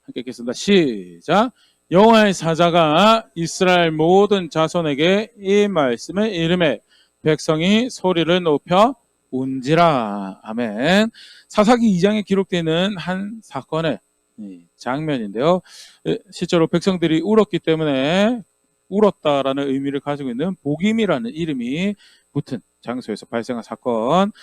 함께 읽겠습니다. 시작. 여호와의 사자가 이스라엘 모든 자손에게 이 말씀을 이르매 백성이 소리를 높여 운지라. 아멘. 사사기 2장에 기록되는 한 사건의 장면인데요. 실제로 백성들이 울었기 때문에 울었다라는 의미를 가지고 있는 복임이라는 이름이 붙은 장소에서 발생한 사건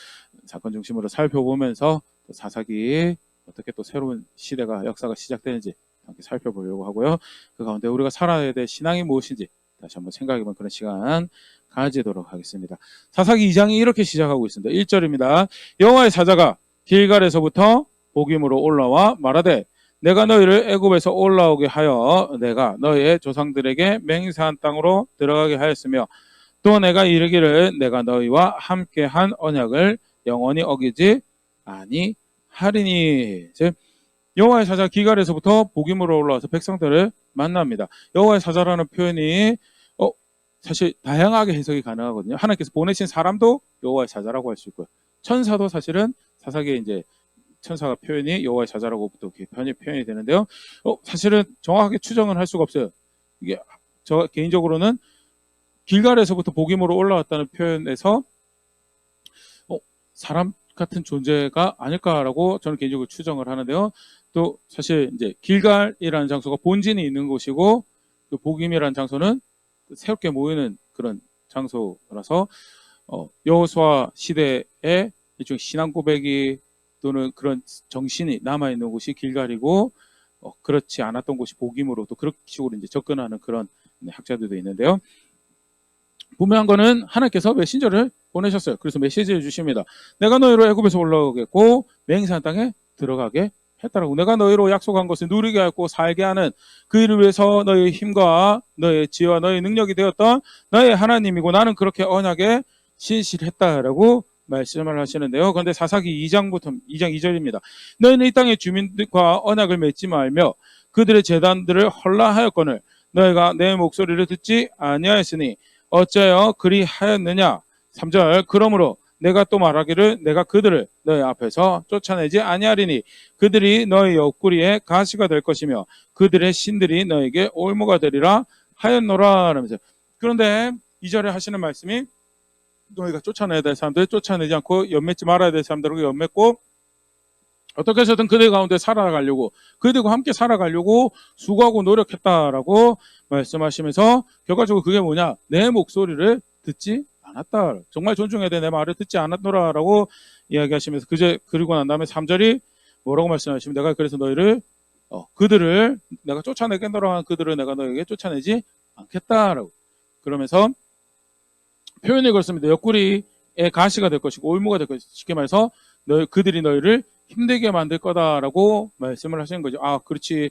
중심으로 살펴보면서 사사기 어떻게 또 새로운 시대가 역사가 시작되는지 함께 살펴보려고 하고요. 그 가운데 우리가 살아야 될 신앙이 무엇인지 다시 한번 생각해보는 그런 시간 가지도록 하겠습니다. 사사기 2장이 이렇게 시작하고 있습니다. 1절입니다. 여호와의 사자가 길갈에서부터 복임으로 올라와 말하되 내가 너희를 애굽에서 올라오게 하여 내가 너희의 조상들에게 맹세한 땅으로 들어가게 하였으며 또 내가 이르기를 내가 너희와 함께한 언약을 영원히 어기지 아니하리니. 여호와의 사자 길갈에서부터 복임으로 올라와서 백성들을 만납니다. 여호와의 사자라는 표현이 사실 다양하게 해석이 가능하거든요. 하나님께서 보내신 사람도 여호와의 사자라고 할 수 있고요. 천사도 사실은 사사기에 이제 천사가 표현이 여호와의 사자라고 또 표현이 되는데요. 사실은 정확하게 추정은 할 수가 없어요. 이게 저 개인적으로는 길갈에서부터 복임으로 올라왔다는 표현에서 사람 같은 존재가 아닐까라고 저는 개인적으로 추정을 하는데요. 또 사실 이제 길갈이라는 장소가 본진이 있는 곳이고 그 복임이라는 장소는 새롭게 모이는 그런 장소라서 여호수아 시대에 일종의 신앙 고백이 또는 그런 정신이 남아있는 곳이 길갈이고 그렇지 않았던 곳이 복임으로 또 그런 식으로 이제 접근하는 그런 학자들도 있는데요. 분명한 거는 하나님께서 메신저를 보내셨어요. 그래서 메시지를 주십니다. 내가 너희로 애굽에서 올라오겠고 맹세한 땅에 들어가게 했다라고. 내가 너희로 약속한 것을 누리게 하고 살게 하는 그 일을 위해서 너희의 힘과 너희의 지혜와 너희의 능력이 되었던 너희의 하나님이고 나는 그렇게 언약에 신실했다라고 말씀을 하시는데요. 그런데 사사기 2장 2절입니다. 너희는 이 땅의 주민들과 언약을 맺지 말며 그들의 제단들을 헐라하였거늘 너희가 내 목소리를 듣지 아니하였으니 어찌하여 그리 하였느냐. 3절 그러므로 내가 또 말하기를 내가 그들을 너희 앞에서 쫓아내지 아니하리니 그들이 너희 옆구리에 가시가 될 것이며 그들의 신들이 너에게 올무가 되리라 하였노라. 라면서. 그런데 2절에 하시는 말씀이 너희가 쫓아내야 될 사람들 쫓아내지 않고 연맺지 말아야 될 사람들하고 연맺고 어떻게 해서든 그들 가운데 살아가려고 그들과 함께 살아가려고 수고하고 노력했다라고 말씀하시면서 결과적으로 그게 뭐냐. 내 목소리를 듣지 않았다. 정말 존중해야 돼. 내 말을 듣지 않았노라라고 이야기하시면서 그리고 난 다음에 3절이 뭐라고 말씀하시면 내가 그래서 너희를 그들을 내가 쫓아내겠노라 한 그들을 내가 너에게 쫓아내지 않겠다라고 그러면서 표현이 그렇습니다. 옆구리에 가시가 될 것이고 올무가 될 것이고 쉽게 말해서 그들이 너희를 힘들게 만들 거다라고 말씀을 하시는 거죠. 아 그렇지.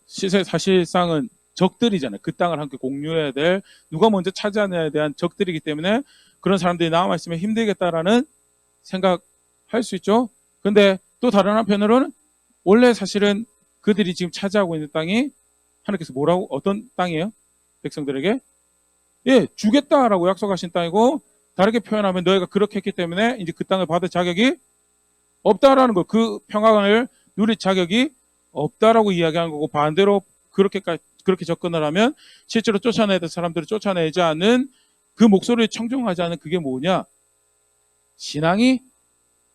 사실상은 적들이잖아요. 그 땅을 함께 공유해야 될 누가 먼저 차지하느냐에 대한 적들이기 때문에 그런 사람들이 남아있으면 힘들겠다라는 생각할 수 있죠. 근데 또 다른 한편으로는 원래 사실은 그들이 지금 차지하고 있는 땅이 하나님께서 뭐라고 어떤 땅이에요? 백성들에게 주겠다라고 약속하신 땅이고 다르게 표현하면 너희가 그렇게 했기 때문에 이제 그 땅을 받을 자격이 없다라는 거. 그 평강을 누릴 자격이 없다라고 이야기하는 거고 반대로 그렇게 접근을 하면 실제로 쫓아내야 될 사람들을 쫓아내지 않는 그 목소리를 청중하지 않는 그게 뭐냐? 신앙이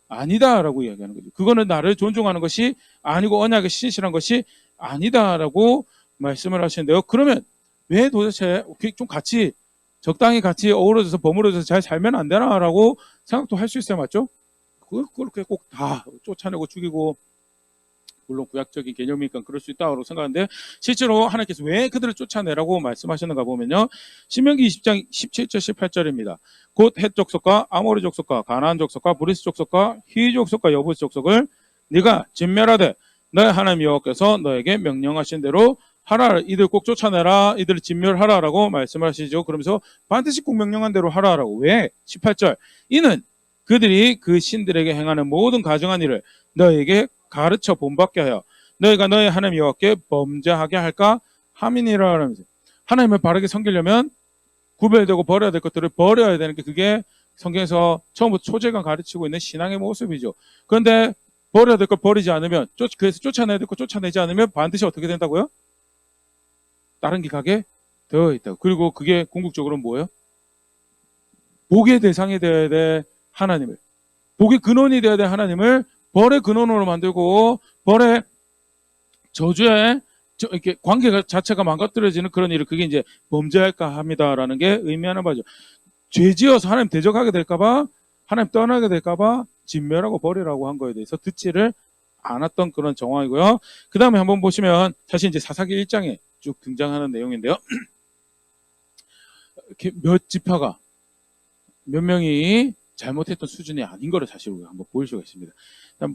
아니다라고 이야기하는 거죠. 그거는 나를 존중하는 것이 아니고 언약에 신실한 것이 아니다라고 말씀을 하시는데요. 그러면 왜 도대체 좀 같이 적당히 같이 어우러져서 버무려져서 잘 살면 안 되나라고 생각도 할 수 있어요. 맞죠? 그렇게 꼭 다 쫓아내고 죽이고 물론 구약적인 개념이니까 그럴 수 있다고 생각하는데 실제로 하나님께서 왜 그들을 쫓아내라고 말씀하셨는가 보면요. 신명기 20장 17절 18절입니다. 곧 헷 족속과 아모리 족속과 가나안 족속과 브리스 족속과 히위 족속과 여부스 족속을 네가 진멸하되 너의 하나님 여호와께서 너에게 명령하신 대로 하라. 이들 꼭 쫓아내라. 이들을 진멸하라라고 말씀하시죠. 그러면서 반드시 꼭 명령한 대로 하라라고. 왜? 18절 이는 그들이 그 신들에게 행하는 모든 가증한 일을 너에게 가르쳐 본받게 하여 너희가 너희 하나님 여호와께 범죄하게 할까 함이니라. 라면서 하나님을 바르게 섬기려면 구별되고 버려야 될 것들을 버려야 되는 게 그게 성경에서 처음부터 초제가 가르치고 있는 신앙의 모습이죠. 그런데 버려야 될 걸 버리지 않으면, 그래서 쫓아내야 될 걸 쫓아내지 않으면 반드시 어떻게 된다고요? 다른 길 가게 되어 있다고. 그리고 그게 궁극적으로 뭐예요? 복의 대상이 되어야 돼 하나님을. 복의 근원이 되어야 돼 하나님을 벌의 근원으로 만들고 벌의 저주의 이렇게 관계가 자체가 망가뜨려지는 그런 일을 그게 이제 범죄할까 합니다라는 게 의미하는 바죠. 죄지어서 하나님 대적하게 될까봐 하나님 떠나게 될까봐 진멸하고 버리라고 한 거에 대해서 듣지를 않았던 그런 정황이고요. 그 다음에 한번 보시면 사실 이제 사사기 1장에 쭉 등장하는 내용인데요. 이렇게 몇 지파가 몇 명이 잘못했던 수준이 아닌 거를 사실 우리가 한번 볼 수가 있습니다.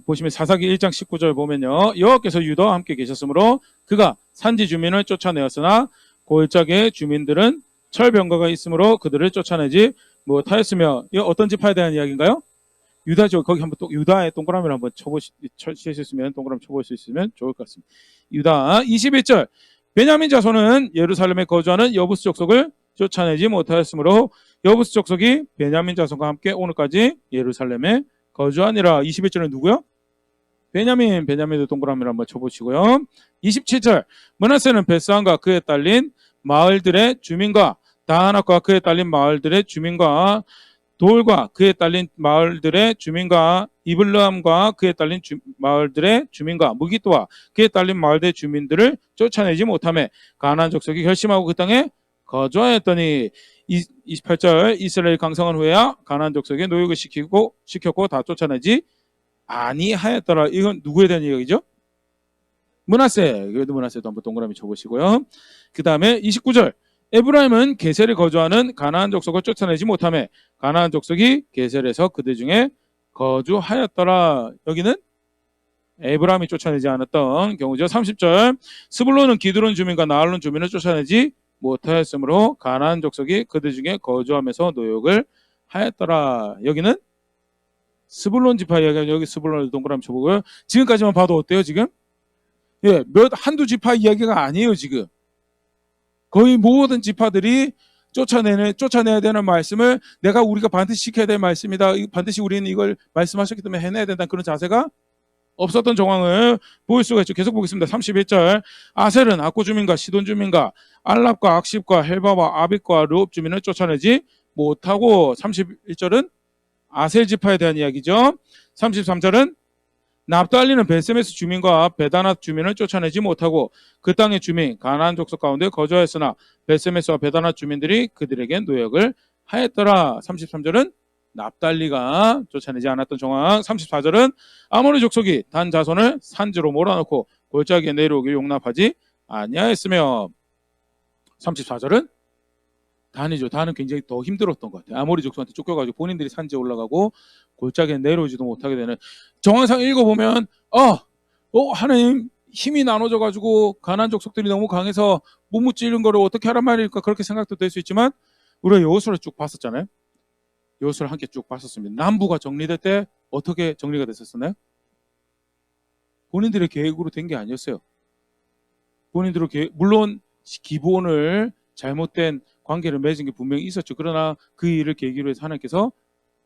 보시면 사사기 1장 19절 보면요. 여호와께서 유다와 함께 계셨으므로 그가 산지 주민을 쫓아내었으나 골짜기의 주민들은 철병거가 있으므로 그들을 쫓아내지 못하였으며, 이 어떤 지파에 대한 이야기인가요? 유다죠. 거기 한번 또 유다의 동그라미를 한번 칠 수 있으면 동그라미 쳐볼 수 있으면 좋을 것 같습니다. 유다 21절 베냐민 자손은 예루살렘에 거주하는 여부스 족속을 쫓아내지 못하였으므로 여부스 족속이 베냐민 자손과 함께 오늘까지 예루살렘에 거주하니라. 21절은 누구요? 베냐민도 동그라미를 한번 쳐보시고요. 27절 므낫세는 베스안과 그에 딸린 마을들의 주민과 다하낙과 그에 딸린 마을들의 주민과 돌과 그에 딸린 마을들의 주민과 이블람과 그에 딸린 마을들의 주민과 무기토와 그에 딸린 마을들의 주민들을 쫓아내지 못하며 가나안 족속이 결심하고 그 땅에 거주하였더니 28절 이스라엘 강성한 후에야 가나안 족속에 노역을 시켰고 다 쫓아내지 아니하였더라. 이건 누구에 대한 얘기죠? 므낫세. 그래도 므낫세도 한번 동그라미 쳐보시고요. 그 다음에 29절 에브라임은 게셀에 거주하는 가나안 족속을 쫓아내지 못하며 가나안 족속이 게셀에서 그들 중에 거주하였더라. 여기는 에브라임이 쫓아내지 않았던 경우죠. 30절 스불론은 기드론 주민과 나알론 주민을 쫓아내지 못하였으므로 가나안 족속이 그들 중에 거주하면서 노역을 하였더라. 여기는 스불론 지파 이야기가 여기 스불론을 동그라미 쳐보고요. 지금까지만 봐도 어때요 지금? 예, 한두 지파 이야기가 아니에요 지금. 거의 모든 지파들이 쫓아내야 되는 말씀을 우리가 반드시 지켜야 될 말씀이다. 반드시 우리는 이걸 말씀하셨기 때문에 해내야 된다는 그런 자세가 없었던 정황을 보일 수가 있죠. 계속 보겠습니다. 31절 아셀은 악고 주민과 시돈 주민과 알랍과 악십과 헬바와 아빅과 르옵 주민을 쫓아내지 못하고 31절은 아셀 지파에 대한 이야기죠. 33절은 납달리는 베세메스 주민과 베다낫 주민을 쫓아내지 못하고 그 땅의 주민 가나안 족속 가운데 거주하였으나 베세메스와 베다낫 주민들이 그들에게 노역을 하였더라. 33절은 납달리가 쫓아내지 않았던 정황. 34절은 아모리 족속이 단 자손을 산지로 몰아넣고 골짜기에 내려오길 용납하지 아니하였으며 34절은 단이죠. 단은 굉장히 더 힘들었던 것 같아요. 아모리 족속한테 쫓겨가지고 본인들이 산지에 올라가고 골짜기에 내려오지도 못하게 되는 정황상 읽어보면 하나님 힘이 나눠져가지고 가나안 족속들이 너무 강해서 못 무찌른 거를 어떻게 하란 말일까 그렇게 생각도 될 수 있지만 우리가 여호수아를 쭉 봤었잖아요. 여호수아를 함께 쭉 봤었습니다. 남부가 정리될 때 어떻게 정리가 됐었나요? 본인들의 계획으로 된 게 아니었어요. 본인들의 계획, 물론 기본을 잘못된 관계를 맺은 게 분명히 있었죠. 그러나 그 일을 계기로 해서 하나님께서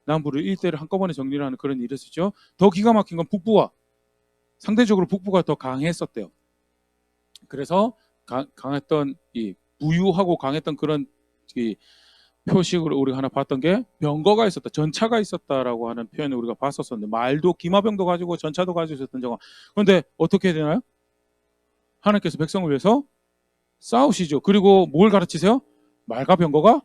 남부를 일대를 한꺼번에 정리를 하는 그런 일을 했었죠. 더 기가 막힌 건 북부와 상대적으로 북부가 더 강했었대요. 그래서 강했던 이 부유하고 강했던 그런 이 표식으로 우리가 하나 봤던 게 병거가 있었다, 전차가 있었다라고 하는 표현을 우리가 봤었었는데 말도 기마병도 가지고 전차도 가지고 있었던 정황. 그런데 어떻게 되나요? 하나님께서 백성을 위해서 싸우시죠. 그리고 뭘 가르치세요? 말과 병거가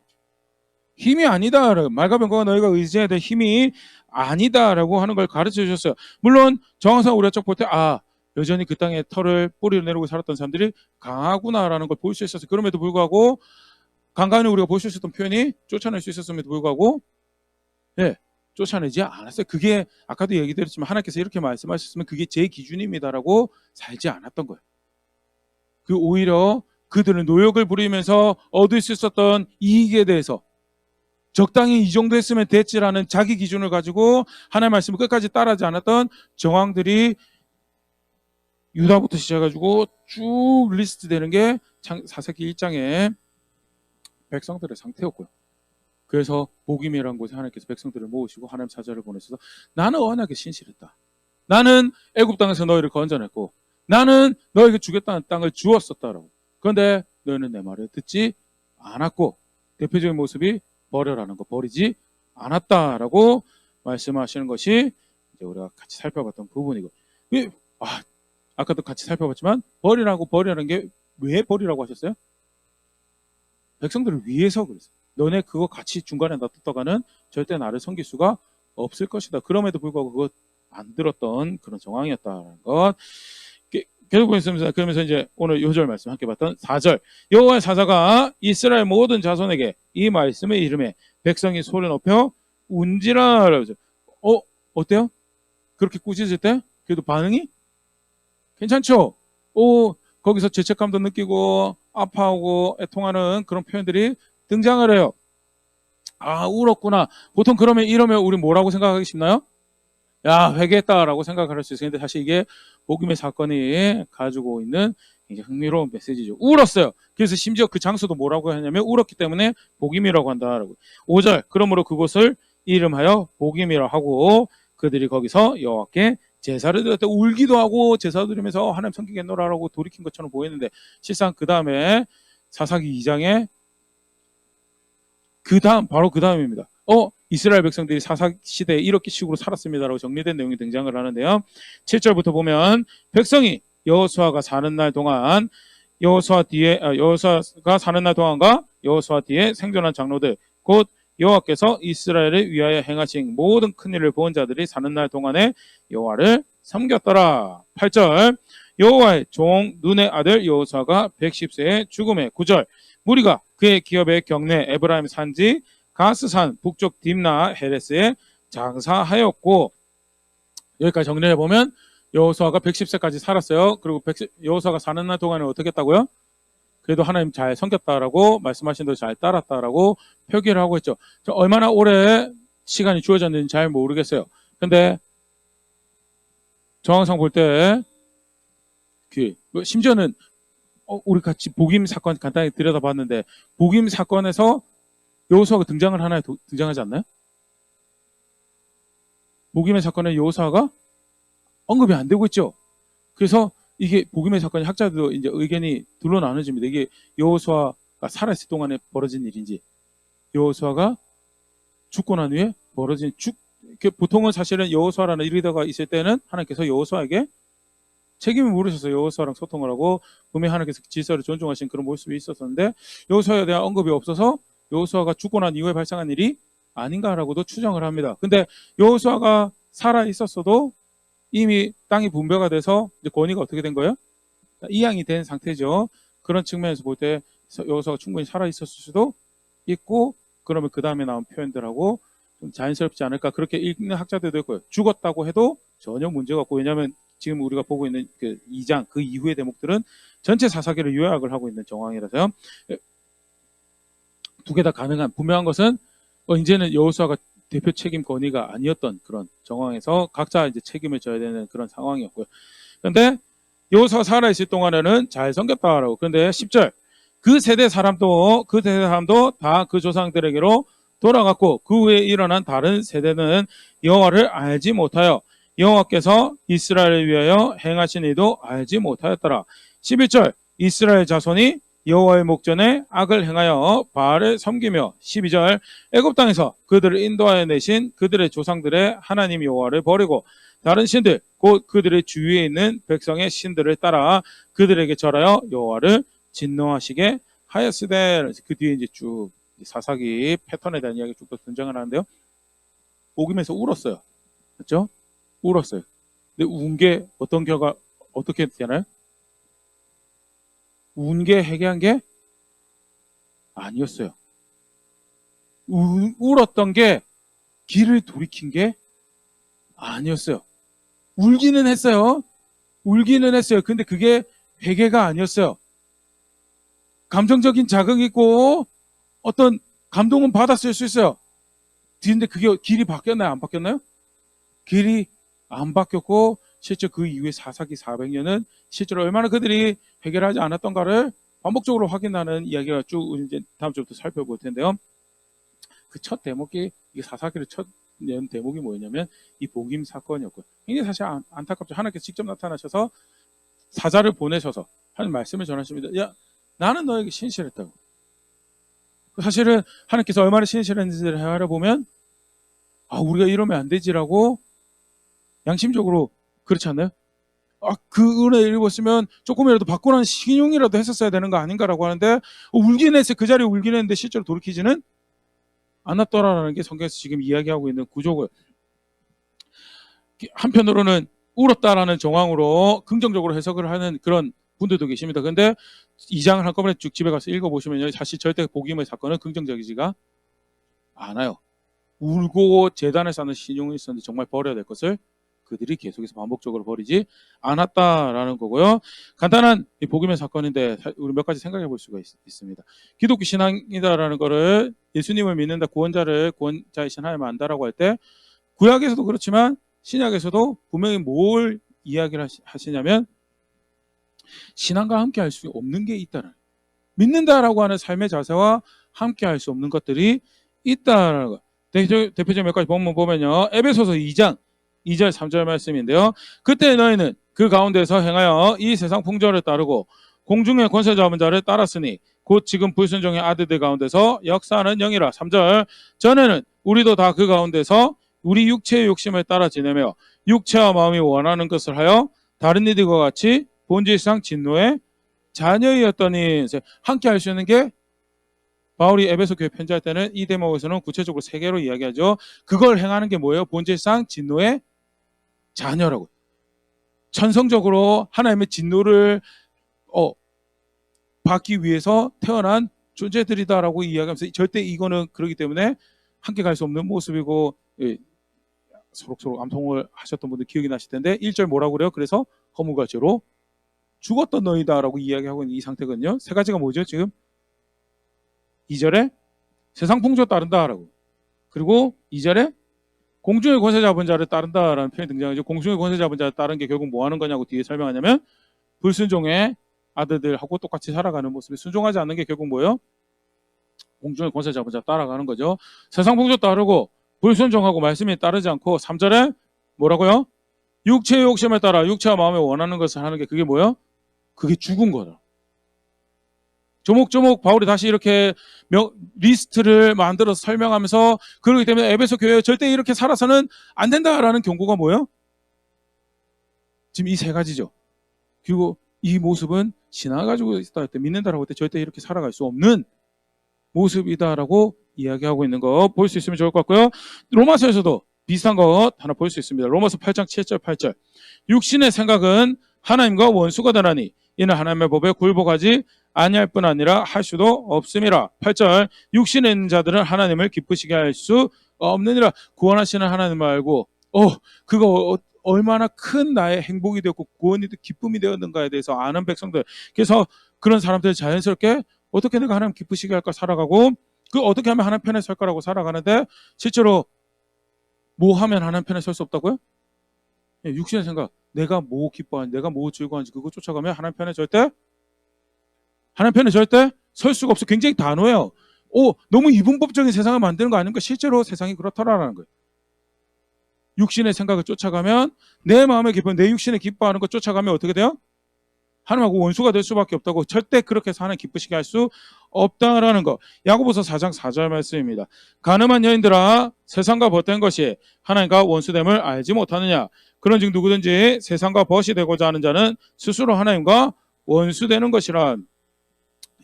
힘이 아니다. 말과 병거가 너희가 의지해야 될 힘이 아니다라고 하는 걸 가르쳐 주셨어요. 물론 정황상 우리가 쭉 볼 때 여전히 그 땅에 털을 뿌리를 내리고 살았던 사람들이 강하구나라는 걸 볼 수 있었어요. 그럼에도 불구하고 간간히 우리가 볼 수 있었던 표현이 쫓아낼 수 있었음에도 불구하고 쫓아내지 않았어요. 그게 아까도 얘기 드렸지만 하나님께서 이렇게 말씀하셨으면 그게 제 기준입니다라고 살지 않았던 거예요. 그 오히려 그들은 노역을 부리면서 얻을 수 있었던 이익에 대해서 적당히 이 정도 했으면 됐지라는 자기 기준을 가지고 하나님의 말씀을 끝까지 따르지 않았던 정황들이 유다부터 시작해가지고 쭉 리스트 되는 게 사사기 1장에 백성들의 상태였고요. 그래서 복임이라는 곳에 하나님께서 백성들을 모으시고 하나님 사자를 보내셔서 나는 언약에 신실했다. 나는 애굽 땅에서 너희를 건져냈고 나는 너에게 주겠다는 땅을 주었었다라고. 그런데 너희는 내 말을 듣지 않았고 대표적인 모습이 버려라는 거, 버리지 않았다라고 말씀하시는 것이 이제 우리가 같이 살펴봤던 부분이고, 아까도 같이 살펴봤지만 버리라는 게 왜 버리라고 하셨어요? 백성들을 위해서 그랬어요. 너네 그거 같이 중간에 놔뒀다가는 절대 나를 섬길 수가 없을 것이다. 그럼에도 불구하고 그거 안 들었던 그런 정황이었다는 것. 계속 보겠습니다. 그러면서 이제 오늘 요절 말씀 함께 봤던 4절. 여호와의 사자가 이스라엘 모든 자손에게 이 말씀을 이름에 백성이 소리 높여 운지라. 어때요? 그렇게 꾸짖을 때 그래도 반응이 괜찮죠? 거기서 죄책감도 느끼고 아파하고 애통하는 그런 표현들이 등장을 해요. 울었구나. 보통 이러면 우리 뭐라고 생각하기 쉽나요? 야, 회개했다라고 생각할 수 있어요. 근데 사실 이게 복음의 사건이 가지고 있는 굉장히 흥미로운 메시지죠. 울었어요. 그래서 심지어 그 장소도 뭐라고 하냐면 울었기 때문에 복임이라고 한다라고. 5절. 그러므로 그곳을 이름하여 복임이라 하고 그들이 거기서 여호와께 제사를 드릴 때 울기도 하고 제사 드리면서 하나님 섬기겠노라라고 돌이킨 것처럼 보이는데 실상 그 다음에 사사기 2장에 바로 그 다음입니다. 이스라엘 백성들이 사사기 시대에 이렇게 식으로 살았습니다라고 정리된 내용이 등장을 하는데요. 7절부터 보면 백성이 여호수아가 사는 날 동안 여호수아가 사는 날 동안과 여호수아 뒤에 생존한 장로들 곧 여호와께서 이스라엘을 위하여 행하신 모든 큰 일을 본 자들이 사는 날 동안에 여호와를 섬겼더라. 8절. 여호와의 종 눈의 아들 여호수아가 110세에 죽음에. 9절. 무리가 그의 기업의 경내 에브라임 산지 가스산 북쪽 딥나 헤레스에 장사하였고. 여기까지 정리해 보면 여호수아가 110세까지 살았어요. 그리고 여호수아가 사는 날 동안에 어떻게 했다고요? 그래도 하나님 잘 섬겼다라고 말씀하신 대로 잘 따랐다라고 표기를 하고 있죠. 얼마나 오래 시간이 주어졌는지 잘 모르겠어요. 근데 정황상 볼 때 심지어는 우리 같이 복임 사건 간단히 들여다봤는데 복임 사건에서 여호수아가 등장하지 않나요? 복임의 사건에 여호수아가 언급이 안 되고 있죠. 그래서 이게 복임의 사건이 학자들도 이제 의견이 둘로 나눠집니다. 이게 여호수아가 살아있을 동안에 벌어진 일인지 여호수아가 죽고 난 후에 벌어진 보통은 사실은 여호수아라는 리더가 있을 때는 하나님께서 여호수아에게 책임을 물으셔서 여호수아랑 소통을 하고 분명히 하나님께서 질서를 존중하신 그런 모습이 있었는데 여호수아에 대한 언급이 없어서 여호수아가 죽고 난 이후에 발생한 일이 아닌가라고도 추정을 합니다. 근데 여호수아가 살아 있었어도 이미 땅이 분배가 돼서 이제 권위가 어떻게 된 거예요? 이양이 된 상태죠. 그런 측면에서 볼 때 여호수아가 충분히 살아 있었을 수도 있고 그러면 그 다음에 나온 표현들하고 좀 자연스럽지 않을까 그렇게 읽는 학자들도 있고요. 죽었다고 해도 전혀 문제가 없고 왜냐하면 지금 우리가 보고 있는 그 2장 그 이후의 대목들은 전체 사사기를 요약을 하고 있는 정황이라서요. 두 개 다 가능한 분명한 것은 이제는 여호수아가 대표 책임 권위가 아니었던 그런 정황에서 각자 이제 책임을 져야 되는 그런 상황이었고요. 그런데 여호수아가 살아있을 동안에는 잘 섬겼다라고. 그런데 10절 그 세대 사람도 다 그 조상들에게로 돌아갔고 그 후에 일어난 다른 세대는 여호와를 알지 못하여 여호와께서 이스라엘을 위하여 행하신 일도 알지 못하였더라. 11절 이스라엘 자손이 여호와의 목전에 악을 행하여 바알을 섬기며. 12절 애굽 땅에서 그들을 인도하여 내신 그들의 조상들의 하나님 여호와를 버리고 다른 신들 곧 그들의 주위에 있는 백성의 신들을 따라 그들에게 절하여 여호와를 진노하시게 하였으되. 그 뒤에 이제 쭉 사사기 패턴에 대한 이야기 쭉 등장을 하는데요. 복임에서 울었어요. 그렇죠? 울었어요. 근데 운 게 어떤 결과 어떻게 되나요? 운 게 회개한 게 아니었어요. 울었던 게 길을 돌이킨 게 아니었어요. 울기는 했어요. 근데 그게 회개가 아니었어요. 감정적인 자극이 있고 어떤 감동은 받았을 수 있어요. 근데 그게 길이 바뀌었나요? 안 바뀌었나요? 길이 안 바뀌었고 실제 그 이후에 사사기 400년은 실제로 얼마나 그들이 해결하지 않았던가를 반복적으로 확인하는 이야기가 쭉 이제 다음 주부터 살펴볼 텐데요. 그 첫 대목이 이게 사사기를 첫 대목이 뭐였냐면 이 복임 사건이었고요. 굉장히 사실 안타깝죠. 하나님께서 직접 나타나셔서 사자를 보내셔서 하는 말씀을 전하십니다. 야, 나는 너에게 신실했다고. 사실은 하나님께서 얼마나 신실했는지를 헤아려 보면 우리가 이러면 안 되지라고 양심적으로 그렇지 않나요? 그 은혜를 입었으면 조금이라도 바꾸라는 신용이라도 했었어야 되는 거 아닌가라고 하는데 울긴 했어요. 그 자리에 울긴 했는데 실제로 돌이키지는 않았더라라는 게 성경에서 지금 이야기하고 있는 구조고요. 한편으로는 울었다라는 정황으로 긍정적으로 해석을 하는 그런 분들도 계십니다. 그런데 2장을 한꺼번에 쭉 집에 가서 읽어보시면요. 사실 절대 복임의 사건은 긍정적이지가 않아요. 울고 재단을 쌓는 신용이 있었는데 정말 버려야 될 것을 그들이 계속해서 반복적으로 버리지 않았다라는 거고요. 간단한 이 복음의 사건인데 우리 몇 가지 생각해 볼 수가 있습니다. 기독교 신앙이다라는 거를 예수님을 믿는다, 구원자이신 하나님 안다라고 할 때 구약에서도 그렇지만 신약에서도 분명히 뭘 이야기를 하시냐면 신앙과 함께 할 수 없는 게 있다는, 믿는다라고 하는 삶의 자세와 함께 할 수 없는 것들이 있다라는 거. 대표적인 몇 가지 본문 보면요. 에베소서 2장 2절 3절 말씀인데요. 그때 너희는 그 가운데서 행하여 이 세상 풍조를 따르고 공중의 권세 잡은 자를 따랐으니 곧 지금 불순종의 아들들 가운데서 역사하는 영이라. 3절 전에는 우리도 다 그 가운데서 우리 육체의 욕심을 따라 지내며 육체와 마음이 원하는 것을 하여 다른 이들과 같이 본질상 진노의 자녀이었더니. 함께 할 수 있는 게 바울이 에베소 교회 편지할 때는 이 대목에서는 구체적으로 3개로 이야기하죠. 그걸 행하는 게 뭐예요? 본질상 진노의 자녀라고. 천성적으로 하나님의 진노를 받기 위해서 태어난 존재들이다라고 이야기하면서 절대 이거는 그렇기 때문에 함께 갈 수 없는 모습이고, 서로 암송을 하셨던 분들 기억이 나실 텐데 1절 뭐라고 그래요? 그래서 허물과 죄로 죽었던 너희다라고 이야기하고 있는 이 상태거든요. 3가지가 뭐죠? 지금 2절에 세상 풍조 따른다라고, 그리고 2절에 공중의 권세 잡은 자를 따른다라는 표현이 등장하죠. 공중의 권세 잡은 자를 따른 게 결국 뭐 하는 거냐고 뒤에 설명하냐면 불순종의 아들들하고 똑같이 살아가는 모습이, 순종하지 않는 게 결국 뭐예요? 공중의 권세 잡은 자 따라가는 거죠. 세상 풍조 따르고 불순종하고 말씀이 따르지 않고 3절에 뭐라고요? 육체의 욕심에 따라 육체와 마음에 원하는 것을 하는 게 그게 뭐예요? 그게 죽은 거다. 조목조목 바울이 다시 이렇게 리스트를 만들어서 설명하면서, 그렇기 때문에 에베소 교회 절대 이렇게 살아서는 안 된다라는 경고가 뭐예요? 지금 이 3가지죠. 그리고 이 모습은 신앙을 가지고 있다 할 때, 믿는다라고 할 때 절대 이렇게 살아갈 수 없는 모습이다라고 이야기하고 있는 거 볼 수 있으면 좋을 것 같고요. 로마서에서도 비슷한 것 하나 볼 수 있습니다. 로마서 8장 7절 8절 육신의 생각은 하나님과 원수가 되나니 이는 하나님의 법에 굴복하지 아니할 뿐 아니라 할 수도 없음이라. 8절 육신에 있는 자들은 하나님을 기쁘시게 할 수 없느니라. 구원하시는 하나님을 알고 그거 얼마나 큰 나의 행복이 되었고 구원이 기쁨이 되었는가에 대해서 아는 백성들, 그래서 그런 사람들 자연스럽게 어떻게 내가 하나님 기쁘시게 할까 살아가고, 어떻게 하면 하나님 편에 설 거라고 살아가는데 실제로 뭐 하면 하나님 편에 설 수 없다고요? 육신의 생각, 내가 뭐 기뻐하는지, 내가 뭐 즐거워하는지 그거 쫓아가면 하나님 편에 절대 설 수가 없어. 굉장히 단호해요. 너무 이분법적인 세상을 만드는 거 아닙니까? 실제로 세상이 그렇더라라는 거예요. 육신의 생각을 쫓아가면, 내 마음에 기뻐, 내 육신에 기뻐하는 거 쫓아가면 어떻게 돼요? 하나님하고 원수가 될 수밖에 없다고. 절대 그렇게 해서 하나님 기쁘시게 할 수 없다라는 거. 야고보서 4장 4절 말씀입니다. 가늠한 여인들아, 세상과 벗된 것이 하나님과 원수됨을 알지 못하느냐. 그런즉 누구든지 세상과 벗이 되고자 하는 자는 스스로 하나님과 원수되는 것이라.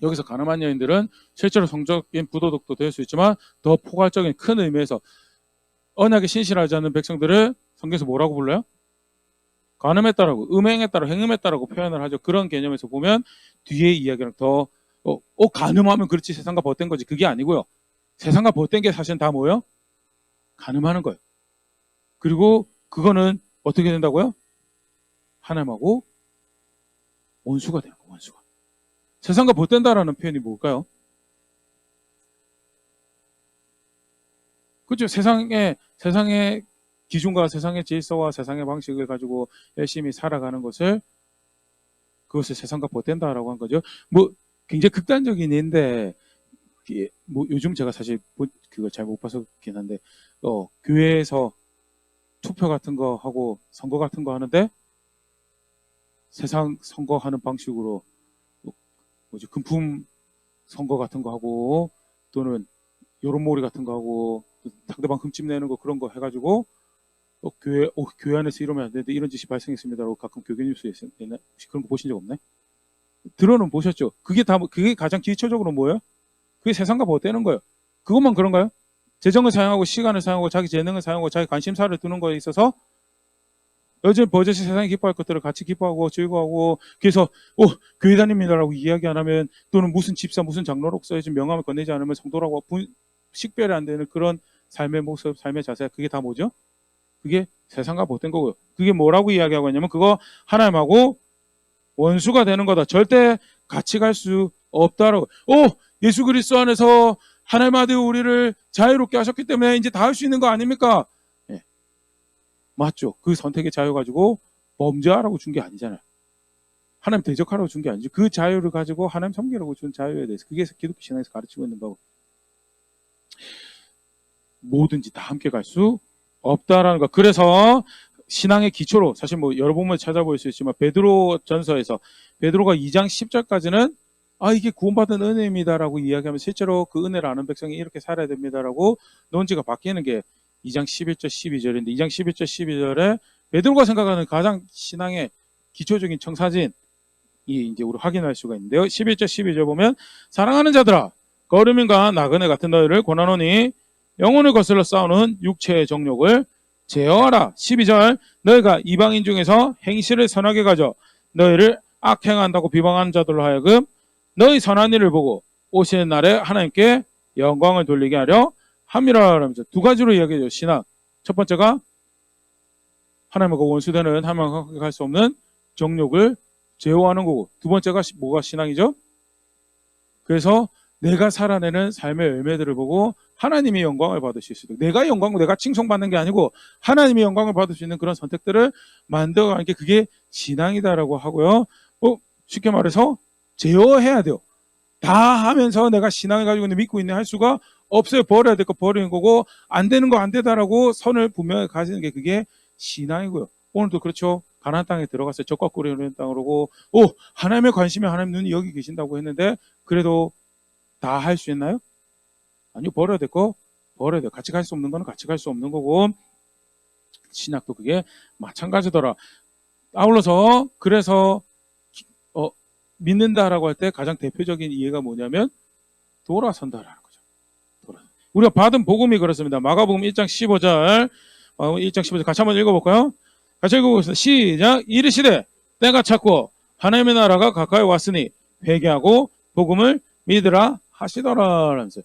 여기서 가늠한 여인들은 실제로 성적인 부도덕도 될 수 있지만 더 포괄적인 큰 의미에서 언약에 신실하지 않는 백성들을 성경에서 뭐라고 불러요? 간음했다라고, 음행했다라고, 행음했다라고 표현을 하죠. 그런 개념에서 보면 뒤에 이야기랑 더 간음하면 그렇지 세상과 벗된 거지, 그게 아니고요. 세상과 벗된 게 사실은 다 뭐예요? 간음하는 거예요. 그리고 그거는 어떻게 된다고요? 하나님하고 원수가 되는 거예요. 원수가. 세상과 벗된다라는 표현이 뭘까요? 그렇죠. 세상의 기준과 세상의 질서와 세상의 방식을 가지고 열심히 살아가는 것을, 그것을 세상과 벗된다라고 한 거죠. 뭐 굉장히 극단적인 예인데 뭐 요즘 제가 사실 그걸 잘 못 봐서 그렇긴 한데 교회에서 투표 같은 거 하고 선거 같은 거 하는데 세상 선거하는 방식으로 뭐지 금품 선거 같은 거 하고 또는 여론몰이 같은 거 하고 상대방 흠집 내는 거 그런 거 해가지고 교회 안에서 이러면 안 되는데 이런 짓이 발생했습니다라고 가끔 교계 뉴스에 있나? 혹시 그런 거 보신 적 없나요? 들어는 보셨죠? 그게 가장 기초적으로 뭐예요? 그게 세상과 보호되는 거예요. 그것만 그런가요? 재정을 사용하고 시간을 사용하고 자기 재능을 사용하고 자기 관심사를 두는 거에 있어서 요즘 버젓이 세상에 기뻐할 것들을 같이 기뻐하고 즐거워하고 그래서 교회 다닙니다라고 이야기 안 하면 또는 무슨 집사 무슨 장로록 써야지 명함을 건네지 않으면 성도라고 식별이 안 되는 그런 삶의 모습 삶의 자세 그게 다 뭐죠? 그게 세상과 보호된 거고요. 그게 뭐라고 이야기하고 있냐면 그거 하나님하고 원수가 되는 거다. 절대 같이 갈 수 없다라고. 예수 그리스도 안에서 하나님 아들 우리를 자유롭게 하셨기 때문에 이제 다 할 수 있는 거 아닙니까? 네. 맞죠. 그 선택의 자유 가지고 범죄하라고 준 게 아니잖아요. 하나님 대적하라고 준 게 아니죠. 그 자유를 가지고 하나님 섬기라고 준 자유에 대해서 그게 기독교 신앙에서 가르치고 있는 거고 뭐든지 다 함께 갈 수 없다라는 거. 그래서 신앙의 기초로 사실 뭐 여러 번만 찾아볼 수 있지만 베드로 전서에서 베드로가 2장 10절까지는 이게 구원받은 은혜입니다라고 이야기하면 실제로 그 은혜를 아는 백성이 이렇게 살아야 됩니다라고 논지가 바뀌는 게 2장 11절 12절인데 2장 11절 12절에 베드로가 생각하는 가장 신앙의 기초적인 청사진이 이제 우리 확인할 수가 있는데요. 11절 12절 보면 사랑하는 자들아 거름인과 나그네 같은 너희를 권하노니 영혼을 거슬러 싸우는 육체의 정욕을 제어하라. 12절 너희가 이방인 중에서 행실을 선하게 가져 너희를 악행한다고 비방하는 자들로 하여금 너희 선한 일을 보고 오시는 날에 하나님께 영광을 돌리게 하려 함이라 하면서 두 가지로 이야기해요. 신앙. 첫 번째가 하나님과 원수되는 하나님과 갈 수 없는 정욕을 제어하는 거고 두 번째가 뭐가 신앙이죠? 그래서 내가 살아내는 삶의 열매들을 보고 하나님이 영광을 받으실 수 있도록 내가 내가 칭송받는 게 아니고 하나님이 영광을 받을 수 있는 그런 선택들을 만들어가는 게 그게 신앙이다라고 하고요. 쉽게 말해서 제어해야 돼요. 다 하면서 내가 신앙을 가지고 있는 믿고 있는 할 수가 없어요. 버려야 될 거 버리는 거고 안 되는 거 안 되다라고 선을 분명히 가지는 게 그게 신앙이고요. 오늘도 그렇죠. 가나안 땅에 들어갔어요. 적과 꿀이 흐르는 땅으로고 하나님의 관심이 하나님 눈이 여기 계신다고 했는데 그래도 다 할 수 있나요? 아니요. 버려야 될 거 버려야 돼요. 같이 갈 수 없는 거는 같이 갈 수 없는 거고 신약도 그게 마찬가지더라. 아울러서 그래서 믿는다라고 할 때 가장 대표적인 이해가 뭐냐면 돌아선다라는 거죠. 우리가 받은 복음이 그렇습니다. 마가복음 1장 15절 1장 15절 같이 한번 읽어볼까요? 같이 읽어보겠습니다. 시작. 이르시되 때가 찼고 하나님의 나라가 가까이 왔으니 회개하고 복음을 믿으라 하시더라 라면서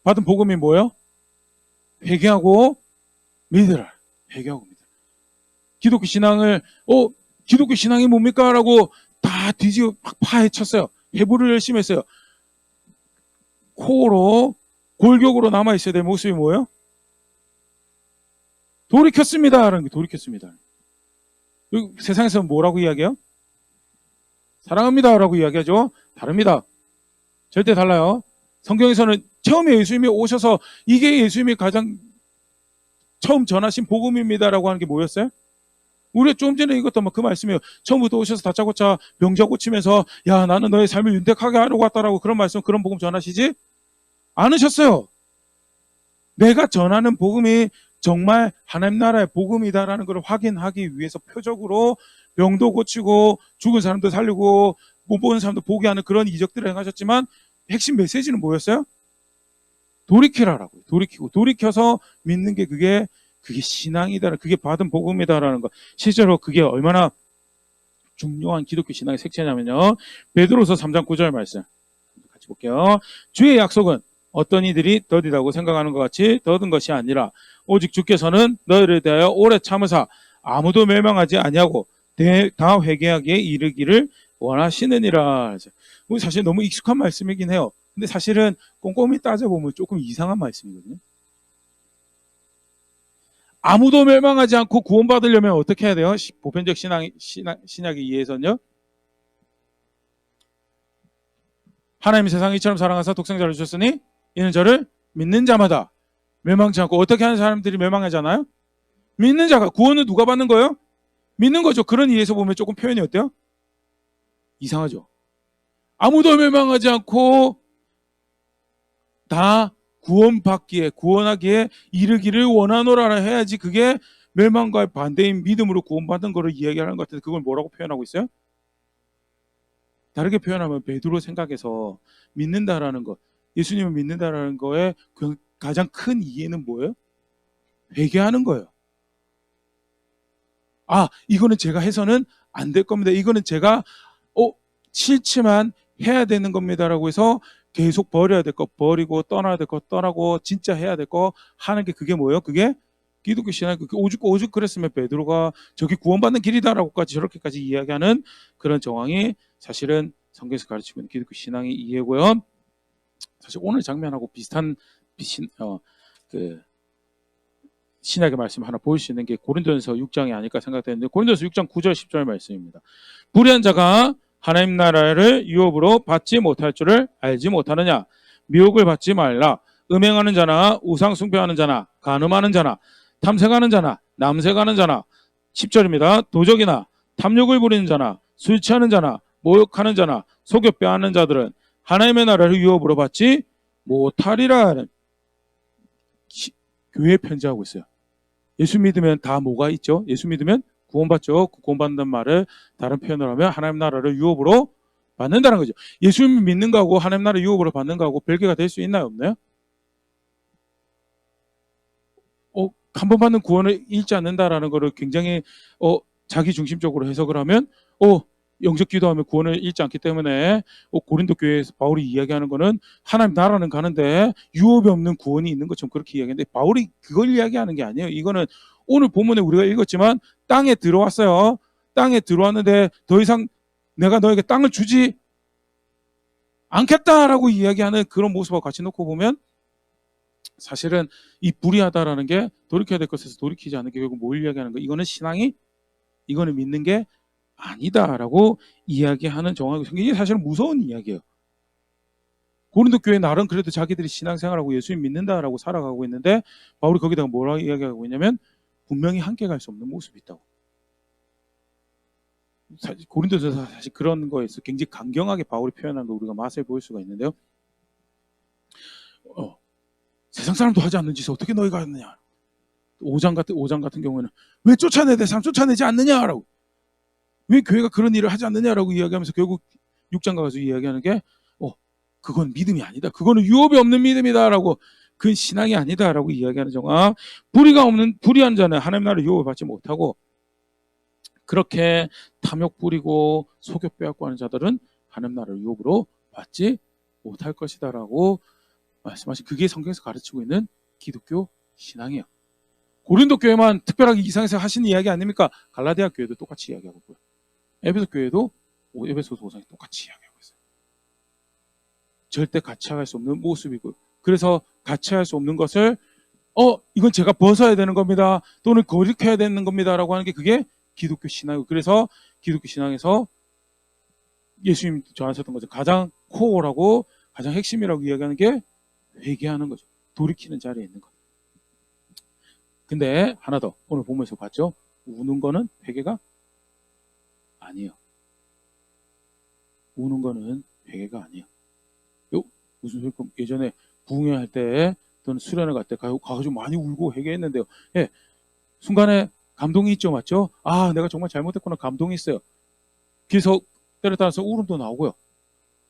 받은 복음이 뭐예요? 회개하고 믿으라. 회개하고 믿으라. 기독교 신앙을 기독교 신앙이 뭡니까? 라고 다 뒤지고 막 파헤쳤어요. 해부를 열심히 했어요. 코로 골격으로 남아있어야 될 모습이 뭐예요? 돌이켰습니다. 라는 게 돌이켰습니다. 세상에서는 뭐라고 이야기해요? 사랑합니다. 라고 이야기하죠. 다릅니다. 절대 달라요. 성경에서는 처음에 예수님이 오셔서 이게 예수님이 가장 처음 전하신 복음입니다라고 하는 게 뭐였어요? 우리가 좀 전에 읽었던 그 말씀이에요. 처음부터 오셔서 다짜고짜 병자 고치면서 야 나는 너의 삶을 윤택하게 하려고 왔다라고 그런 말씀 그런 복음 전하시지 않으셨어요. 내가 전하는 복음이 정말 하나님 나라의 복음이다라는 걸 확인하기 위해서 표적으로 병도 고치고 죽은 사람도 살리고 못 보는 사람도 보게 하는 그런 이적들을 행하셨지만 핵심 메시지는 뭐였어요? 돌이키라라고요. 돌이켜서 믿는 게 그게 신앙이다. 그게 받은 복음이다라는 거. 실제로 그게 얼마나 중요한 기독교 신앙의 색채냐면요. 베드로서 3장 9절 말씀 같이 볼게요. 주의 약속은 어떤 이들이 더디다고 생각하는 것 같이 더딘 것이 아니라 오직 주께서는 너희를 대하여 오래 참으사 아무도 멸망하지 아니하고 다 회개하기에 이르기를 원하시느니라. 사실 너무 익숙한 말씀이긴 해요. 근데 사실은 꼼꼼히 따져보면 조금 이상한 말씀이거든요. 아무도 멸망하지 않고 구원받으려면 어떻게 해야 돼요? 보편적 신약에 의해서는요. 하나님이 세상을 이처럼 사랑하사 독생자를 주셨으니 이는 저를 믿는 자마다 멸망치 않고. 어떻게 하는 사람들이 멸망하잖아요? 믿는 자가. 구원은 누가 받는 거예요? 믿는 거죠. 그런 이해에서 보면 조금 표현이 어때요? 이상하죠. 아무도 멸망하지 않고 다 구원받기에, 구원하기에 이르기를 원하노라 해야지 그게 멸망과 반대인 믿음으로 구원받는 거를 이야기하는 것 같은데, 그걸 뭐라고 표현하고 있어요? 다르게 표현하면 베드로 생각에서 믿는다라는 것, 예수님을 믿는다라는 거에 가장 큰 이해는 뭐예요? 회개하는 거예요. 아, 이거는 제가 해서는 안 될 겁니다. 이거는 제가 싫지만 해야 되는 겁니다라고 해서 계속 버려야 될 거 버리고, 떠나야 될 거 떠나고, 진짜 해야 될 거 하는 게, 그게 뭐예요? 그게 기독교 신앙. 오죽 그랬으면 베드로가 저기 구원받는 길이다라고까지 저렇게까지 이야기하는 그런 정황이 사실은 성경에서 가르치고 있는 기독교 신앙의 이해고요. 사실 오늘 장면하고 비슷한 신약의 말씀 하나 보일 수 있는 게 고린도전서 6장이 아닐까 생각되는데, 고린도전서 6장 9절 10절 말씀입니다. 불의한 자가 하나님 나라를 유업으로 받지 못할 줄을 알지 못하느냐. 미혹을 받지 말라. 음행하는 자나 우상 숭배하는 자나 간음하는 자나 탐색하는 자나 남색하는 자나, 10절입니다. 도적이나 탐욕을 부리는 자나 술 취하는 자나 모욕하는 자나 속여 빼앗는 자들은 하나님의 나라를 유업으로 받지 못하리라. 교회에 편지하고 있어요. 예수 믿으면 다 뭐가 있죠? 예수 믿으면 구원받죠. 그 구원받는 말을 다른 표현을 하면 하나님 나라를 유업으로 받는다는 거죠. 예수 믿는 거하고 하나님 나라 유업으로 받는 거하고 별개가 될 수 있나요? 없나요? 한 번 받는 구원을 잃지 않는다라는 거를 굉장히 자기 중심적으로 해석을 하면 영적 기도하면 구원을 잃지 않기 때문에 고린도 교회에서 바울이 이야기하는 거는 하나님 나라는 가는데 유업이 없는 구원이 있는 것처럼 그렇게 이야기하는데, 바울이 그걸 이야기하는 게 아니에요. 이거는 오늘 본문에 우리가 읽었지만 땅에 들어왔어요. 땅에 들어왔는데 더 이상 내가 너에게 땅을 주지 않겠다라고 이야기하는 그런 모습하고 같이 놓고 보면, 사실은 이 불의하다라는 게 돌이켜야 될 것에서 돌이키지 않는 게 결국 뭘 이야기하는 거? 이거는 신앙이, 이거는 믿는 게 아니다라고 이야기하는 정황이고, 이게 사실은 무서운 이야기예요. 고린도 교회 나름 그래도 자기들이 신앙생활하고 예수님 믿는다라고 살아가고 있는데, 바울이 거기다가 뭐라고 이야기하고 있냐면 분명히 함께 갈 수 없는 모습이 있다고. 사실 고린도서 사실 그런 거에서 굉장히 강경하게 바울이 표현한 거 우리가 맛을 보일 수가 있는데요. 세상 사람도 하지 않는 짓을 어떻게 너희가 하느냐. 5장 같은 경우에는 왜 쫓아내야 돼? 사람 쫓아내지 않느냐라고. 왜 교회가 그런 일을 하지 않느냐라고 이야기하면서 결국 6장 가서 이야기하는 게 그건 믿음이 아니다. 그거는 유업이 없는 믿음이다라고. 그건 신앙이 아니다라고 이야기하는 정황. 불의한 자는 하나님 나라를 유업을 받지 못하고, 그렇게 탐욕 부리고 속여 빼앗고 하는 자들은 하나님 나라를 유업으로 받지 못할 것이다라고 말씀하신, 그게 성경에서 가르치고 있는 기독교 신앙이에요. 고린도 교회만 특별하게 이상해서 하신 이야기 아닙니까? 갈라디아 교회도 똑같이 이야기하고 있고요. 에베소 교회도 에베소서 5장에 똑같이 이야기하고 있어요. 절대 같이할 수 없는 모습이고, 그래서 같이할 수 없는 것을 이건 제가 벗어야 되는 겁니다. 또는 거룩해야 되는 겁니다라고 하는 게 그게 기독교 신앙이고, 그래서 기독교 신앙에서 예수님 저하셨던 것을 가장 코어라고 가장 핵심이라고 이야기하는 게 회개하는 거죠. 돌이키는 자리에 있는 것. 근데 하나 더, 오늘 본문에서 봤죠? 우는 거는 회개가 아니에요. 우는 거는 회개가 아니에요. 무슨 소리? 예전에 부흥회 할 때 또는 수련회 갈 때 가가지고 많이 울고 회개했는데요. 예, 순간에 감동이 있죠, 맞죠? 아, 내가 정말 잘못했구나, 감동이 있어요. 그래서 때에 따라서 울음도 나오고요,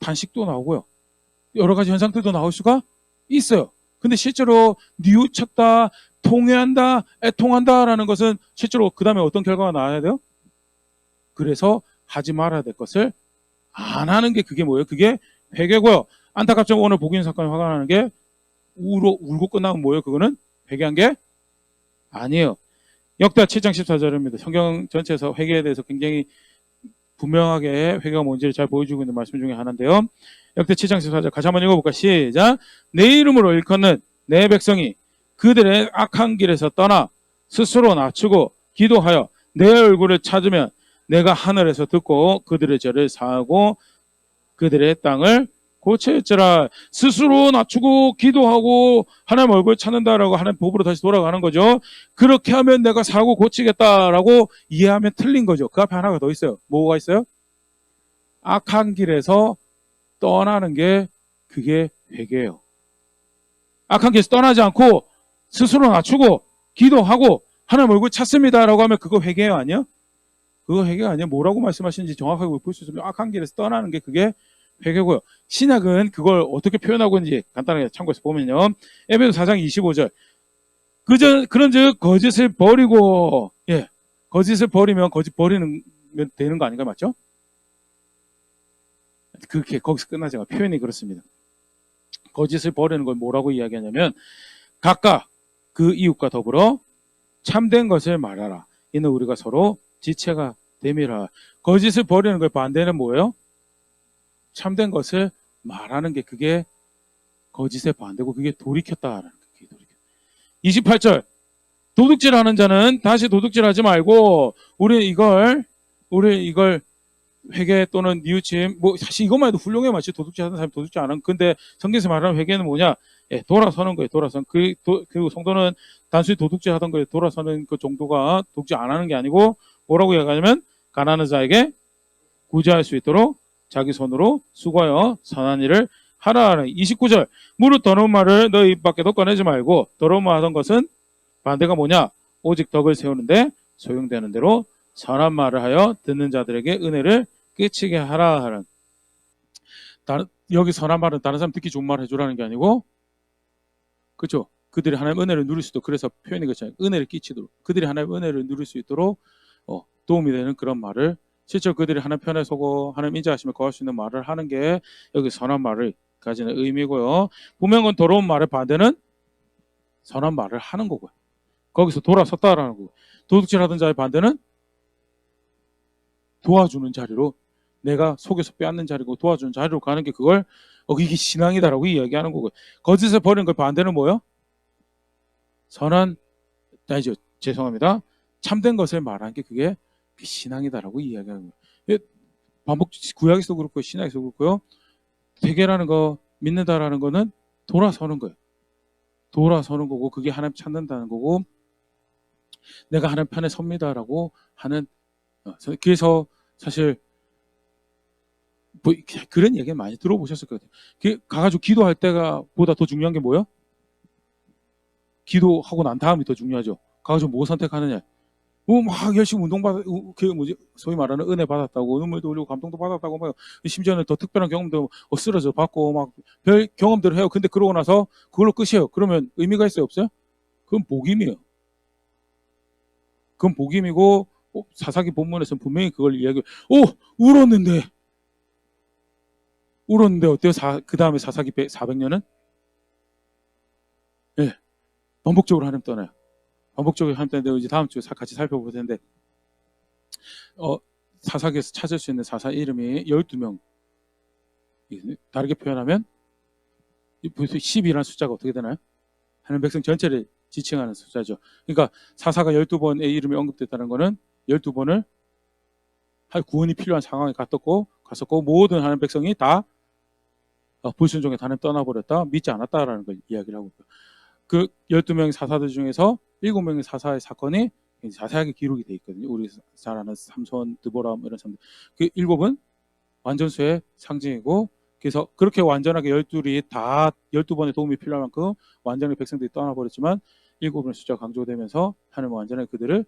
탄식도 나오고요, 여러 가지 현상들도 나올 수가 있어요. 근데 실제로 뉘우쳤다, 통회한다, 애통한다라는 것은 실제로 그 다음에 어떤 결과가 나와야 돼요? 그래서 하지 말아야 될 것을 안 하는 게, 그게 뭐예요? 그게 회개고요. 안타깝죠. 오늘 복인 사건이 화가 나는 게 울고 끝나면 뭐예요? 그거는 회개한 게 아니에요. 역대하 7장 14절입니다. 성경 전체에서 회개에 대해서 굉장히 분명하게 회개가 뭔지를 잘 보여주고 있는 말씀 중에 하나인데요. 역대 7장 14절 같이 한번 읽어볼까? 시작. 내 이름으로 일컫는 내 백성이 그들의 악한 길에서 떠나 스스로 낮추고 기도하여 내 얼굴을 찾으면 내가 하늘에서 듣고 그들의 죄를 사하고 그들의 땅을 고쳐있지라. 스스로 낮추고 기도하고 하나님 얼굴 찾는다라고 하나님 법으로 다시 돌아가는 거죠. 그렇게 하면 내가 살고 고치겠다라고 이해하면 틀린 거죠. 그 앞에 하나가 더 있어요. 뭐가 있어요? 악한 길에서 떠나는 게 그게 회개예요. 악한 길에서 떠나지 않고 스스로 낮추고 기도하고 하나님 얼굴 찾습니다라고 하면 그거 회개예요, 아니요? 그거 회개가 아니에요. 뭐라고 말씀하시는지 정확하게 볼 수 있으면 악한 길에서 떠나는 게 그게 회개고요. 신약은 그걸 어떻게 표현하고 있는지 간단하게 참고해서 보면요. 에베소 4장 25절. 그런즉 거짓을 버리고, 거짓을 버리면 거짓 버리는 되는 거 아닌가, 맞죠? 그렇게 거기서 끝나지 않아요. 표현이 그렇습니다. 거짓을 버리는 걸 뭐라고 이야기하냐면 각각 그 이웃과 더불어 참된 것을 말하라. 이는 우리가 서로 지체가 됨이라. 거짓을 버리는 걸 반대는 뭐예요? 참된 것을 말하는 게 그게 거짓의 반대고 그게 돌이켰다라는 거예요. 28절. 도둑질하는 자는 다시 도둑질하지 말고 우리 이걸 회개 또는 뉘우침, 뭐 사실 이것만 해도 훌륭해. 마치 도둑질하는 사람이 도둑질 안 하는. 근데 성경에서 말하는 회개는 뭐냐? 돌아서는 거예요. 돌아선. 그리고 성도는 단순히 도둑질하던 거에 돌아서는 그 정도가 도둑질 안 하는 게 아니고 뭐라고 이야기하냐면 가난한 자에게 구제할 수 있도록 자기 손으로 수고하여 선한 일을 하라는. 29절. 무릇 더러운 말을 너희 입 밖에도 꺼내지 말고 더러운 말 하던 것은 반대가 뭐냐? 오직 덕을 세우는데 소용되는 대로 선한 말을 하여 듣는 자들에게 은혜를 끼치게 하라 하는. 여기 선한 말은 다른 사람 듣기 좋은 말 해주라는 게 아니고, 그렇죠? 그들이 하나님 은혜를 누릴 수도, 그래서 표현이 그렇잖아요. 은혜를 끼치도록, 그들이 하나님 은혜를 누릴 수 있도록 도움이 되는 그런 말을, 실제로 그들이 하나님 편에 서고 하나님 인자하시며 거할 수 있는 말을 하는 게 여기 선한 말을 가지는 의미고요. 분명한 더러운 말의 반대는 선한 말을 하는 거고요. 거기서 돌아섰다라는 거고. 도둑질하던 자의 반대는 도와주는 자리로, 내가 속에서 빼앗는 자리고 도와주는 자리로 가는 게 그걸 이게 신앙이다라고 이야기하는 거고요. 거짓을 버리는 걸 반대는 뭐예요? 아니죠. 죄송합니다. 참된 것을 말하는 게 그게 신앙이다라고 이야기하는 거예요. 구약에서도 그렇고 신약에서도 그렇고요. 회개라는 거, 믿는다라는 거는 돌아서는 거예요. 돌아서는 거고 그게 하나님 찾는다는 거고 내가 하나님 편에 섭니다라고 하는. 그래서 사실 뭐 그런 얘기 많이 들어보셨을 것 같아요. 가가지고 기도할 때가 보다 더 중요한 게 뭐예요? 기도하고 난 다음이 더 중요하죠. 가가지고 뭐 선택하느냐. 막 열심히 소위 말하는 은혜 받았다고, 눈물도 흘리고 감동도 받았다고, 막 심지어는 더 특별한 경험도 쓰러져 받고 막 별 경험들을 해요. 근데 그러고 나서 그걸로 끝이에요. 그러면 의미가 있어요, 없어요? 그건 복임이에요. 그건 복임이고 사사기 본문에서는 분명히 그걸 이야기해요. 울었는데 어때요? 그 다음에 사사기 400년은? 네, 반복적으로 하나님 떠나요. 반복적으로 하나님 떠나는데 이제 다음 주에 같이 살펴볼 텐데 사사기에서 찾을 수 있는 사사 이름이 12명. 다르게 표현하면 10이라는 숫자가 어떻게 되나요? 하나님 백성 전체를 지칭하는 숫자죠. 그러니까 사사가 12번의 이름이 언급됐다는 것은 12번을 할 구원이 필요한 상황에 갔었고 모든 하나님 백성이 다 불순종에 하나님 떠나버렸다, 믿지 않았다라는 걸 이야기를 하고 있고요. 그 12명의 사사들 중에서 7명의 사사의 사건이 자세하게 기록이 돼 있거든요. 우리 잘 아는 삼손, 드보라 이런 사람들. 그 7은 완전수의 상징이고, 그래서 그렇게 완전하게 12번의 도움이 필요한 만큼 완전히 백성들이 떠나버렸지만 7의 숫자가 강조되면서 하나님은 완전히 그들을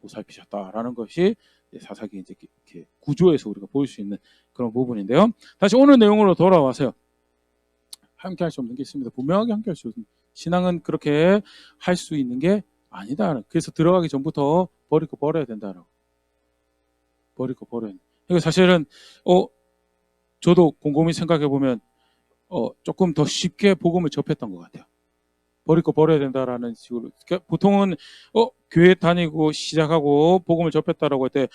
보살피셨다라는 것이 사사기 이제 이렇게 구조에서 우리가 볼 수 있는 그런 부분인데요. 다시 오늘 내용으로 돌아와서요. 함께 할 수 없는 게 있습니다. 분명하게 함께 할 수 없는. 신앙은 그렇게 할 수 있는 게 아니다. 그래서 들어가기 전부터 버릴 거 버려야 된다라고. 버릴 거 버려야 된다. 그러니까 사실은 저도 곰곰이 생각해 보면 조금 더 쉽게 복음을 접했던 것 같아요. 버릴 거 버려야 된다라는 식으로. 그러니까 보통은 교회 다니고 시작하고 복음을 접했다라고 할 때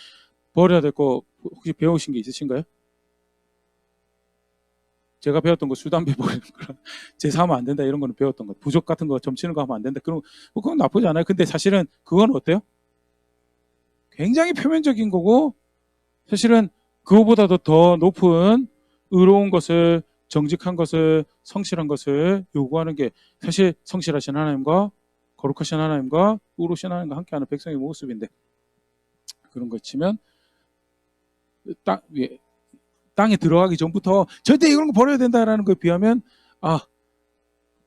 버려야 될 거 혹시 배우신 게 있으신가요? 제가 배웠던 거 술, 담배 버리는 거랑 제사하면 안 된다 이런 거는 배웠던 거. 부족 같은 거 점치는 거 하면 안 된다. 그건 나쁘지 않아요. 근데 사실은 그건 어때요? 굉장히 표면적인 거고 사실은 그거보다도 더 높은 의로운 것을 정직한 것을, 성실한 것을 요구하는 게 사실 성실하신 하나님과 거룩하신 하나님과 의로우신 하나님과 함께하는 백성의 모습인데, 그런 거 치면 땅에 들어가기 전부터 절대 이런 거 버려야 된다라는 거에 비하면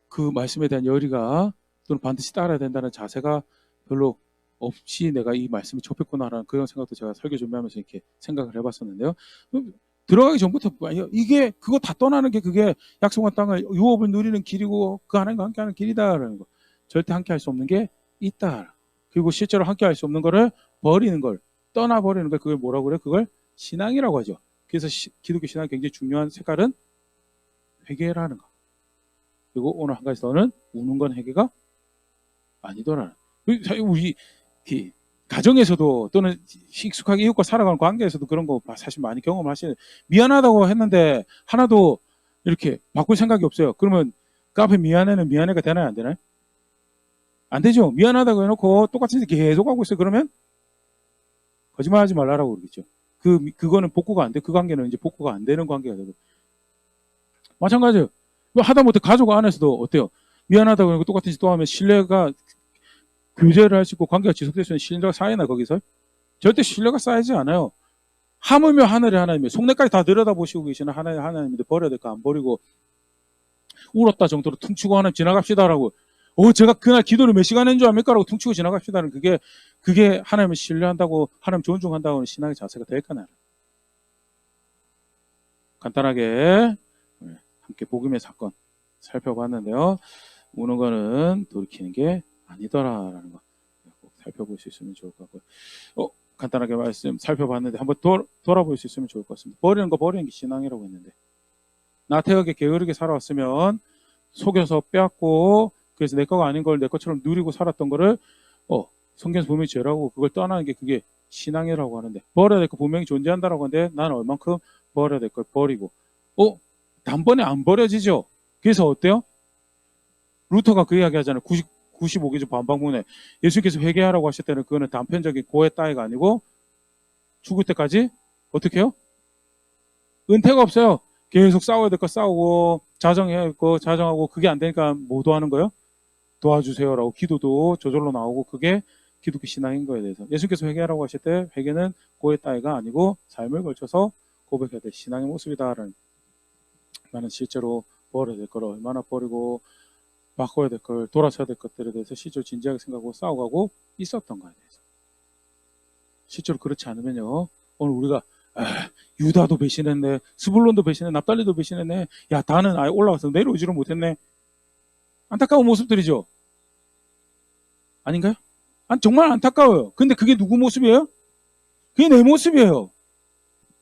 그 말씀에 대한 열의가 또는 반드시 따라야 된다는 자세가 별로 없이 내가 이 말씀이 접했구나라는 그런 생각도 제가 설교 준비하면서 이렇게 생각을 해봤었는데요. 들어가기 전부터 이게 그거 다 떠나는 게 그게 약속한 땅을 유업을 누리는 길이고 그 하나님과 함께하는 길이다라는 거. 절대 함께할 수 없는 게 있다. 그리고 실제로 함께할 수 없는 거를 버리는 걸, 떠나버리는 걸, 그걸 뭐라고 그래? 그걸 신앙이라고 하죠. 그래서 기독교 신앙 굉장히 중요한 색깔은 회개라는 거. 그리고 오늘 한 가지 더는 우는 건 회개가 아니더라는. 우리 가정에서도 또는 익숙하게 이웃과 살아가는 관계에서도 그런 거 사실 많이 경험하시는. 미안하다고 했는데 하나도 이렇게 바꿀 생각이 없어요. 그러면 그 앞에 미안해는 미안해가 되나요, 안 되나요? 안 되죠. 미안하다고 해놓고 똑같은 데 계속 하고 있어요. 그러면 거짓말하지 말라라고 그러겠죠. 그거는 복구가 안 돼. 그 관계는 이제 복구가 안 되는 관계가 되고. 마찬가지예요. 하다못해 가족 안에서도 어때요? 미안하다고 해놓고 똑같은 짓 또 하면 신뢰가 교제를 할 수 있고 관계가 지속될 수 있는 신뢰가 쌓이나 거기서? 절대 신뢰가 쌓이지 않아요. 하물며 하늘의 하나님이 속내까지 다 들여다보시고 계시는 하나님인데 버려야 될까 안 버리고 울었다 정도로 퉁치고 하나님 지나갑시다라고. 제가 그날 기도를 몇 시간 했는 줄 압니까라고 퉁치고 지나갑시다는 그게 하나님을 신뢰한다고, 하나님 존중한다고 하는 신앙의 자세가 될까요? 간단하게 함께 복음의 사건 살펴봤는데요. 우는 거는 돌이키는 게 아니더라라는 거 꼭 살펴볼 수 있으면 좋을 것 같고요. 간단하게 말씀 살펴봤는데 한번 돌아볼 수 있으면 좋을 것 같습니다. 버리는 게 신앙이라고 했는데, 나태하게 게으르게 살아왔으면 속여서 빼앗고 그래서 내 거가 아닌 걸 내 것처럼 누리고 살았던 거를 성경에서 분명히 죄라고 그걸 떠나는 게 그게 신앙이라고 하는데, 버려야 될 거 분명히 존재한다라고 하는데 나는 얼만큼 버려야 될 걸 버리고 단번에 안 버려지죠. 그래서 어때요? 루터가 그 이야기 하잖아요. 95기죠. 반박문에 예수님께서 회개하라고 하실 때는 그거는 단편적인 고해 따위가 아니고 죽을 때까지 어떻게 해요? 은퇴가 없어요. 계속 싸워야 될 거 싸우고 자정해야 될 거 자정하고, 그게 안 되니까 뭐 도와는 거예요? 도와주세요라고 기도도 저절로 나오고, 그게 기독교 신앙인 거에 대해서 예수님께서 회개하라고 하실 때 회개는 고해 따위가 아니고 삶을 걸쳐서 고백해야 될 신앙의 모습이다라는. 나는 실제로 버려야 될 걸 얼마나 버리고 바꿔야 될 걸, 돌아서야 될 것들에 대해서 실제로 진지하게 생각하고 싸워가고 있었던가에 대해서. 실제로 그렇지 않으면요, 오늘 우리가 유다도 배신했네, 스불론도 배신했네, 납달리도 배신했네, 야 다는 아예 올라가서 내려오지를 못했네, 안타까운 모습들이죠. 아닌가요? 정말 안타까워요. 근데 그게 누구 모습이에요? 그게 내 모습이에요.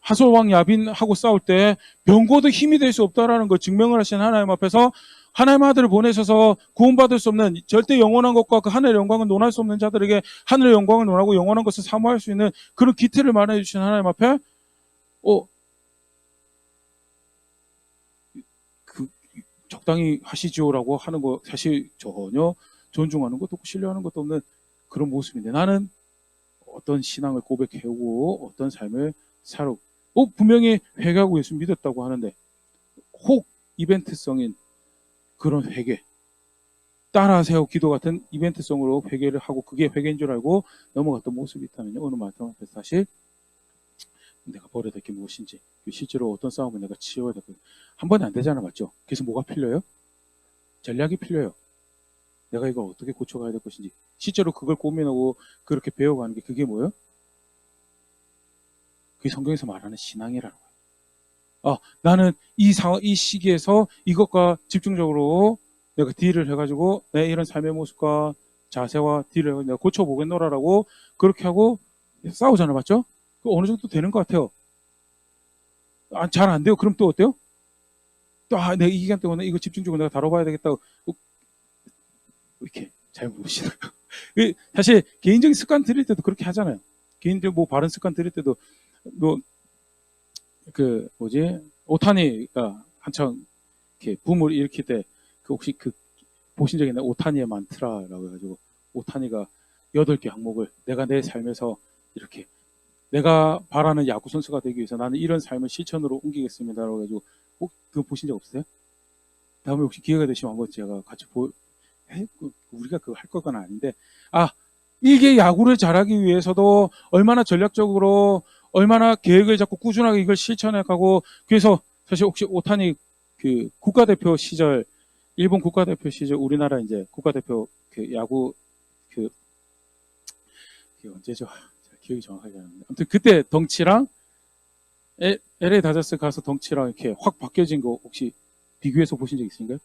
하솔왕 야빈하고 싸울 때 병고도 힘이 될 수 없다라는 걸 증명을 하신 하나님 앞에서 하나님 아들을 보내셔서 구원받을 수 없는, 절대 영원한 것과 그 하늘의 영광을 논할 수 없는 자들에게 하늘의 영광을 논하고 영원한 것을 사모할 수 있는 그런 기틀을 마련해 주신 하나님 앞에 적당히 하시죠라고 하는 거 사실 전혀 존중하는 것도 없고 신뢰하는 것도 없는 그런 모습인데, 나는 어떤 신앙을 고백해오고 어떤 삶을 살고 분명히 회개하고 예수 믿었다고 하는데 혹 이벤트성인 그런 회개, 따라하세요 기도 같은 이벤트성으로 회개를 하고 그게 회개인 줄 알고 넘어갔던 모습이 있다면요, 오늘 말씀 앞에서 다시 내가 버려야 될 게 무엇인지, 실제로 어떤 싸움을 내가 치워야 될 거, 한 번에 안 되잖아, 맞죠? 그래서 뭐가 필요해요? 전략이 필요해요. 내가 이걸 어떻게 고쳐가야 될 것인지 실제로 그걸 고민하고 그렇게 배워가는 게 그게 뭐예요? 그게 성경에서 말하는 신앙이라는 거예요. 나는 이 시기에서 이것과 집중적으로 내가 딜을 해가지고 내 이런 삶의 모습과 자세와 딜을 해가지고 내가 고쳐보겠노라라고 그렇게 하고 싸우잖아, 맞죠? 어느 정도 되는 것 같아요. 잘 안 돼요. 그럼 또 어때요? 또 내가 이 기간 동안에 이거 집중적으로 내가 다뤄봐야 되겠다고 이렇게 잘 모르시나요? 사실 개인적인 습관 들일 때도 그렇게 하잖아요. 개인적인 바른 습관 들일 때도 오타니가 한창 이렇게 붐을 일으킬 때 혹시 보신 적 있나요? 오타니의 만트라라고 해가지고 오타니가 8개 항목을 내가 내 삶에서 이렇게 내가 바라는 야구 선수가 되기 위해서 나는 이런 삶을 실천으로 옮기겠습니다라고 해가지고 그거 보신 적 없어요? 다음에 혹시 기회가 되시면 한번 제가 같이 우리가 그거 할 거건 아닌데, 이게 야구를 잘하기 위해서도 얼마나 전략적으로 얼마나 계획을 잡고 꾸준하게 이걸 실천해 가고, 그래서 사실 혹시 오타니 그 국가대표 시절, 일본 국가대표 시절 우리나라 이제 국가대표 그 야구 그 언제죠? 제가 기억이 정확하지 않는데 아무튼 그때 덩치랑 LA 다저스 가서 덩치랑 이렇게 확 바뀌어진 거 혹시 비교해서 보신 적 있으신가요?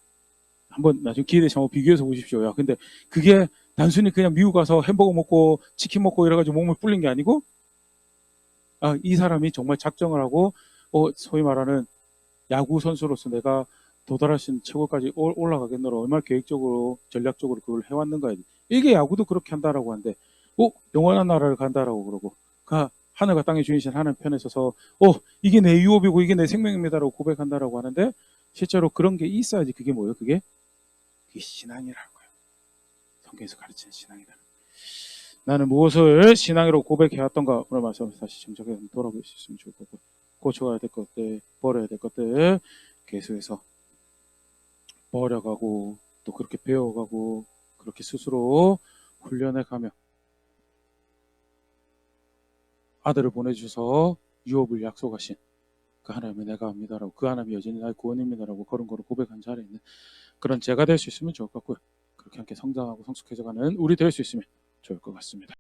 한번 나중에 기회 되시면 한번 비교해서 보십시오. 야, 근데 그게 단순히 그냥 미국 가서 햄버거 먹고 치킨 먹고 이래가지고 몸을 불린 게 아니고, 이 사람이 정말 작정을 하고, 소위 말하는 야구 선수로서 내가 도달할 수 있는 최고까지 올라가겠노라 얼마나 계획적으로 전략적으로 그걸 해왔는가. 이게 야구도 그렇게 한다라고 하는데, 영원한 나라를 간다라고 그러고, 하늘과 땅의 주인이신 하나님 편에 서서 이게 내 유업이고 이게 내 생명입니다라고 고백한다라고 하는데, 실제로 그런 게 있어야지. 그게 뭐예요? 그게 신앙이라는 거예요. 성경에서 가르치는 신앙이다. 나는 무엇을 신앙으로 고백해왔던가, 오늘 말씀 다시 정착해서 돌아볼 수 있으면 좋을 거고, 고쳐야 될 것들, 버려야 될 것들 계속해서 버려가고, 또 그렇게 배워가고, 그렇게 스스로 훈련해가며 아들을 보내주셔서 유업을 약속하신 그 하나님의 내가 합니다라고, 그 하나님이 여전히 나의 구원입니다라고 걸음걸음 고백한 자리에 있는 그런 제가 될 수 있으면 좋을 것 같고요. 그렇게 함께 성장하고 성숙해져가는 우리 될 수 있으면 좋을 것 같습니다.